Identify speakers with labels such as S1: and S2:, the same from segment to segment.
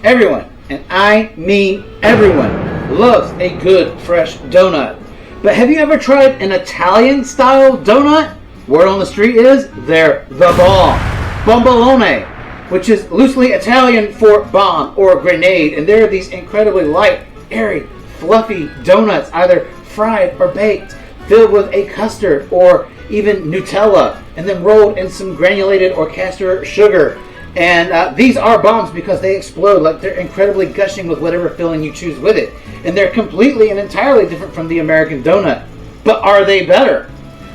S1: Everyone, and I mean everyone, loves a good fresh donut. But have you ever tried an Italian style donut? Word on the street is they're the bomb. Bomboloni, which is loosely Italian for bomb or grenade, and they're these incredibly light, airy, fluffy donuts, either fried or baked, filled with a custard or even Nutella, and then rolled in some granulated or castor sugar. And these are bombs because they explode, like they're incredibly gushing with whatever filling you choose with it. And they're completely and entirely different from the American donut. But are they better?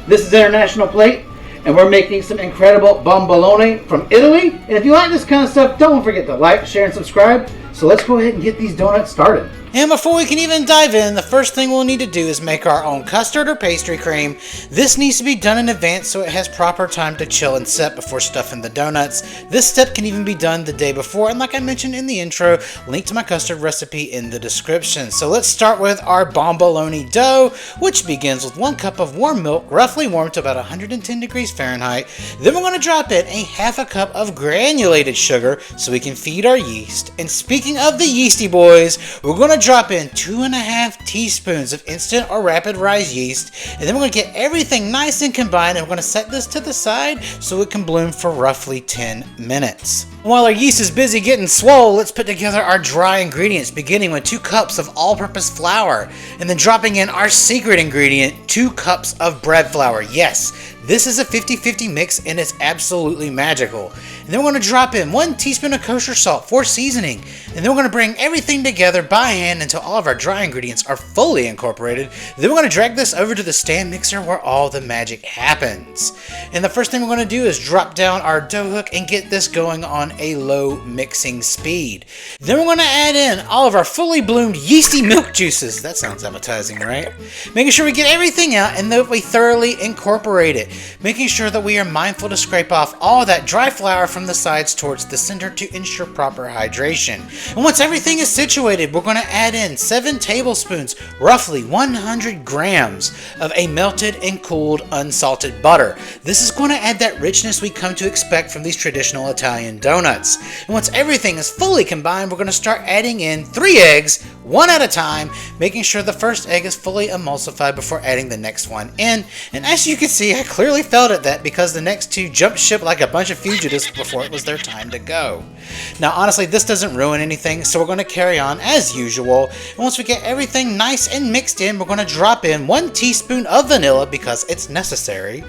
S1: This is International Plate, and we're making some incredible bomboloni from Italy. And if you like this kind of stuff, don't forget to like, share, and subscribe. So let's go ahead and get these donuts started.
S2: And before we can even dive in, the first thing we'll need to do is make our own custard or pastry cream. This needs to be done in advance so it has proper time to chill and set before stuffing the donuts. This step can even be done the day before, and like I mentioned in the intro, link to my custard recipe in the description. So let's start with our bomboloni dough, which begins with 1 cup of warm milk, roughly warmed to about 110 degrees Fahrenheit. Then we're going to drop in a half a cup of granulated sugar so we can feed our yeast. And speaking of the yeasty boys, we're going to drop in 2.5 teaspoons of instant or rapid rise yeast, and then we're going to get everything nice and combined, and we're going to set this to the side so it can bloom for roughly 10 minutes. While our yeast is busy getting swole, let's put together our dry ingredients, beginning with 2 cups of all-purpose flour, and then dropping in our secret ingredient, 2 cups of bread flour. Yes, this is a 50-50 mix, and it's absolutely magical. And then we're going to drop in 1 teaspoon of kosher salt for seasoning, and then we're going to bring everything together by hand until all of our dry ingredients are fully incorporated. Then we're going to drag this over to the stand mixer where all the magic happens. And the first thing we're going to do is drop down our dough hook and get this going on a low mixing speed. Then we're going to add in all of our fully bloomed yeasty milk juices. That sounds appetizing, right? Making sure we get everything out and that we thoroughly incorporate it. Making sure that we are mindful to scrape off all that dry flour from the sides towards the center to ensure proper hydration. And once everything is situated, we're going to add in 7 tablespoons, roughly 100 grams of a melted and cooled unsalted butter. This is going to add that richness we come to expect from these traditional Italian donuts. And once everything is fully combined, we're going to start adding in 3 eggs, 1 at a time, making sure the first egg is fully emulsified before adding the next one in. And as you can see, I clearly failed at that because the next 2 jumped ship like a bunch of fugitives before it was their time to go. Now honestly, this doesn't ruin anything, so we're going to carry on as usual. And once we get everything nice and mixed in, we're going to drop in 1 teaspoon of vanilla because it's necessary.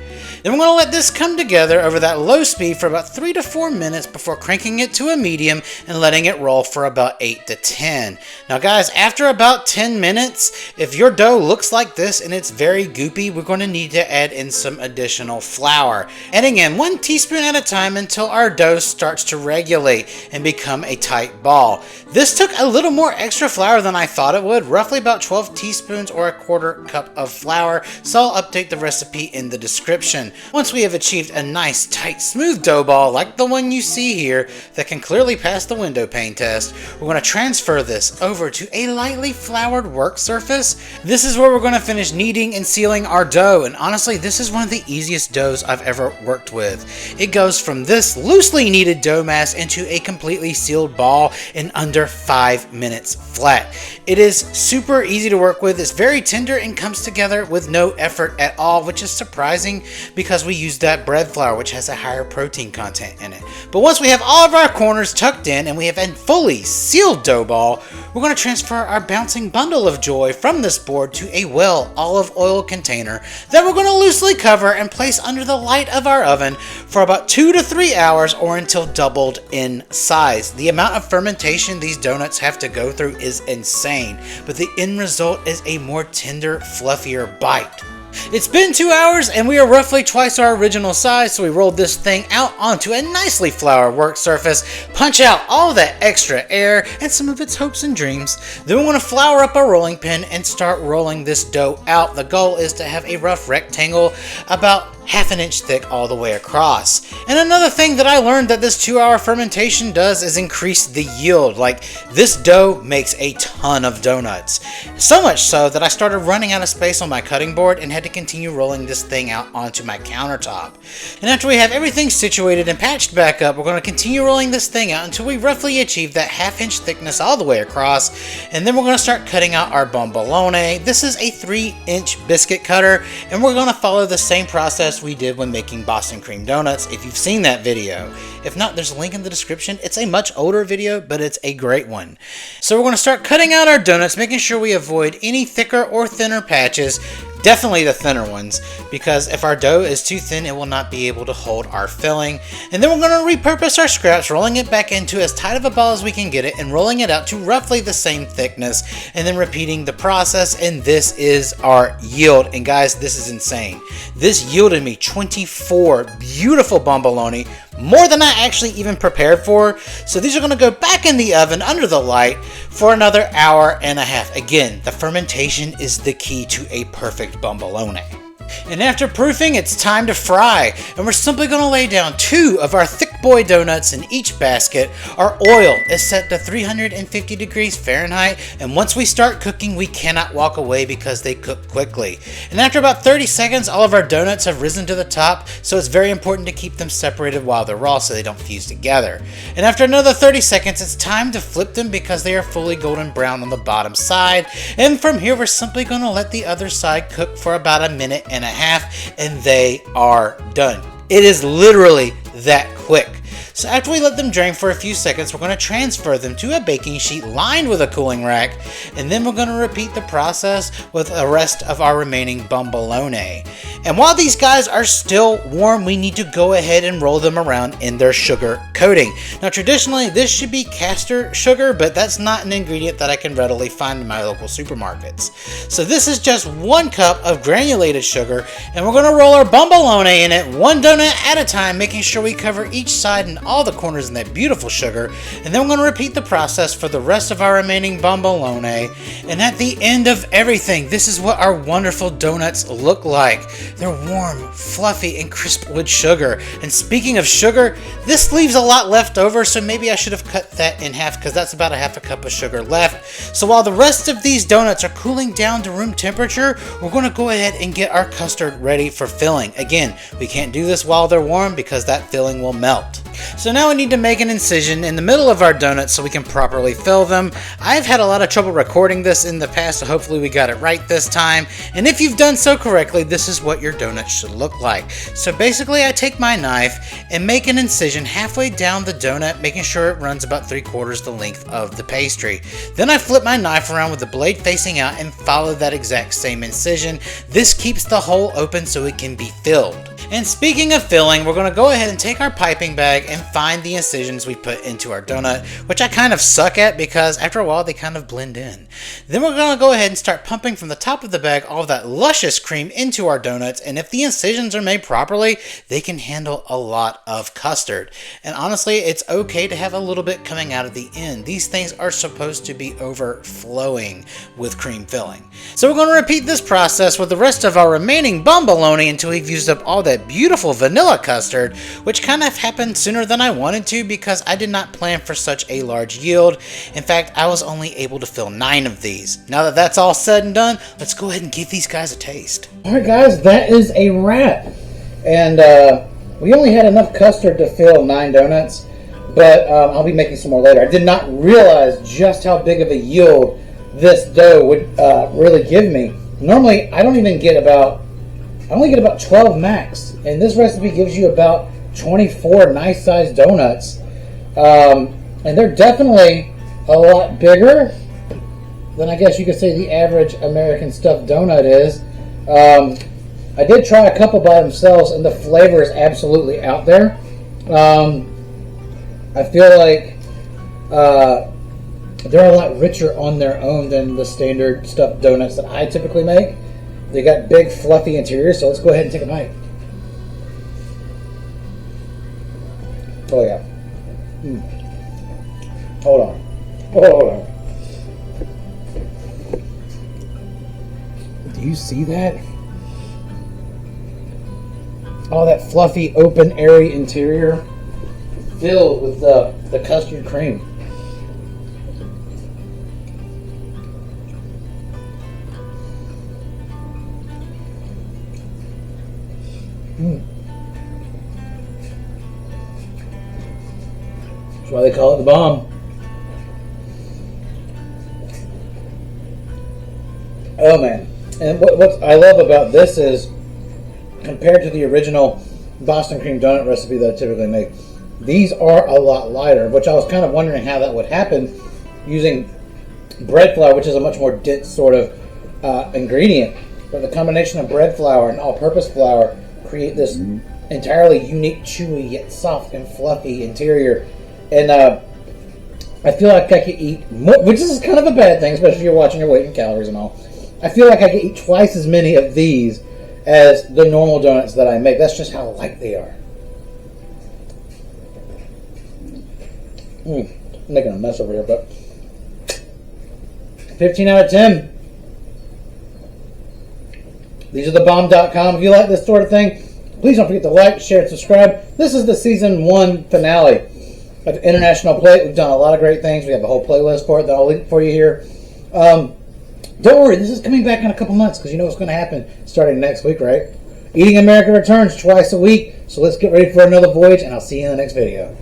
S2: Then we're going to let this come together over that low speed for about 3 to 4 minutes before cranking it to a medium and letting it roll for about 8 to 10. Now guys, after about 10 minutes, if your dough looks like this and it's very goopy, we're going to need to add in some additional flour. Adding in 1 teaspoon at a time until our dough starts to regulate and become a tight ball. This took a little more extra flour than I thought it would, roughly about 12 teaspoons or 1/4 cup of flour, so I'll update the recipe in the description. Once we have achieved a nice, tight, smooth dough ball like the one you see here that can clearly pass the window pane test, we're going to transfer this over to a lightly floured work surface. This is where we're going to finish kneading and sealing our dough, and honestly, this is one of the easiest doughs I've ever worked with. It goes from this loosely kneaded dough mass into a completely sealed ball in under 5 minutes flat. It is super easy to work with, it's very tender and comes together with no effort at all, which is surprising because we use that bread flour which has a higher protein content in it. But once we have all of our corners tucked in and we have a fully sealed dough ball, we're going to transfer our bouncing bundle of joy from this board to a well olive oil container that we're going to loosely cover and place under the light of our oven for about 2 to 3 hours or until doubled in size. The amount of fermentation these donuts have to go through is insane, but the end result is a more tender, fluffier bite. It's been 2 hours and we are roughly twice our original size, so we rolled this thing out onto a nicely floured work surface, punch out all that extra air and some of its hopes and dreams. Then we want to flour up a rolling pin and start rolling this dough out. The goal is to have a rough rectangle about half an inch thick all the way across. And another thing that I learned that this 2-hour fermentation does is increase the yield. Like, this dough makes a ton of donuts. So much so that I started running out of space on my cutting board and had to continue rolling this thing out onto my countertop. And after we have everything situated and patched back up, we're going to continue rolling this thing out until we roughly achieve that half-inch thickness all the way across. And then we're going to start cutting out our bomboloni. This is a 3-inch biscuit cutter, and we're going to follow the same process we did when making Boston cream donuts, if you've seen that video. If not, there's a link in the description. It's a much older video, but it's a great one. So we're going to start cutting out our donuts, making sure we avoid any thicker or thinner patches. Definitely the thinner ones, because if our dough is too thin, it will not be able to hold our filling. And then we're going to repurpose our scraps, rolling it back into as tight of a ball as we can get it, and rolling it out to roughly the same thickness, and then repeating the process. And this is our yield. And guys, this is insane. This yielded me 24 beautiful bomboloni, more than I actually even prepared for. So these are going to go back in the oven under the light for another hour and a half. Again, the fermentation is the key to a perfect bomboloni. And after proofing, it's time to fry. And we're simply going to lay down 2 of our thick boy donuts in each basket. Our oil is set to 350 degrees Fahrenheit. And once we start cooking, we cannot walk away because they cook quickly. And after about 30 seconds, all of our donuts have risen to the top. So it's very important to keep them separated while they're raw so they don't fuse together. And after another 30 seconds, it's time to flip them because they are fully golden brown on the bottom side. And from here, we're simply going to let the other side cook for about a minute and a half, and they are done. It is literally that quick. So after we let them drain for a few seconds, we're going to transfer them to a baking sheet lined with a cooling rack, and then we're going to repeat the process with the rest of our remaining bomboloni. And while these guys are still warm, we need to go ahead and roll them around in their sugar coating. Now traditionally this should be castor sugar, but that's not an ingredient that I can readily find in my local supermarkets. So this is just 1 cup of granulated sugar, and we're going to roll our bomboloni in it 1 donut at a time, making sure we cover each side and all the corners in that beautiful sugar. And then we're going to repeat the process for the rest of our remaining bomboloni. And at the end of everything, this is what our wonderful donuts look like. They're warm, fluffy, and crisp with sugar. And speaking of sugar, this leaves a lot left over, so maybe I should have cut that in half because that's about a half a cup of sugar left. So while the rest of these donuts are cooling down to room temperature, we're going to go ahead and get our custard ready for filling. Again, we can't do this while they're warm because that filling will melt. So now we need to make an incision in the middle of our donuts so we can properly fill them. I've had a lot of trouble recording this in the past, so hopefully we got it right this time. And if you've done so correctly, this is what your donuts should look like. So basically I take my knife and make an incision halfway down the donut, making sure it runs about 3/4 the length of the pastry. Then I flip my knife around with the blade facing out and follow that exact same incision. This keeps the hole open so it can be filled. And speaking of filling, we're going to go ahead and take our piping bag and find the incisions we put into our donut, which I kind of suck at because after a while they kind of blend in. Then we're going to go ahead and start pumping from the top of the bag all of that luscious cream into our donuts, and if the incisions are made properly, they can handle a lot of custard. And honestly, it's okay to have a little bit coming out of the end. These things are supposed to be overflowing with cream filling. So we're going to repeat this process with the rest of our remaining bomboloni until we've used up all that beautiful vanilla custard, which kind of happened sooner than I wanted to because I did not plan for such a large yield. In fact, I was only able to fill 9 of these. Now that that's all said and done, let's go ahead and give these guys a taste.
S1: Alright guys, that is a wrap. And we only had enough custard to fill 9 donuts, but I'll be making some more later. I did not realize just how big of a yield this dough would really give me. Normally, I only get about 12 max, and this recipe gives you about 24 nice sized donuts, and they're definitely a lot bigger than I guess you could say the average American stuffed donut is. I did try a couple by themselves, and the flavor is absolutely out there. I feel like they're a lot richer on their own than the standard stuffed donuts that I typically make. They got big fluffy interiors, so let's go ahead and take a bite. Oh yeah. Hold on. Hold on. Do you see that? all that fluffy, open, airy interior filled with the custard cream. That's why they call it the bomb. Oh man. And what I love about this is, compared to the original Boston cream donut recipe that I typically make, these are a lot lighter, which I was kind of wondering how that would happen using bread flour, which is a much more dense sort of ingredient. But the combination of bread flour and all-purpose flour create this entirely unique, chewy, yet soft and fluffy interior. And I feel like I could eat more, which is kind of a bad thing, especially if you're watching your weight and calories and all. I feel like I could eat twice as many of these as the normal donuts that I make. That's just how light they are. I'm making a mess over here, but 15 out of 10. These are thebomb.com. If you like this sort of thing, please don't forget to like, share, and subscribe. This is the season 1 finale of International Plate. We've done a lot of great things. We have a whole playlist for it that I'll link for you here. Don't worry, this is coming back in a couple months because you know what's going to happen starting next week, right? Eating America returns twice a week, so let's get ready for another voyage, and I'll see you in the next video.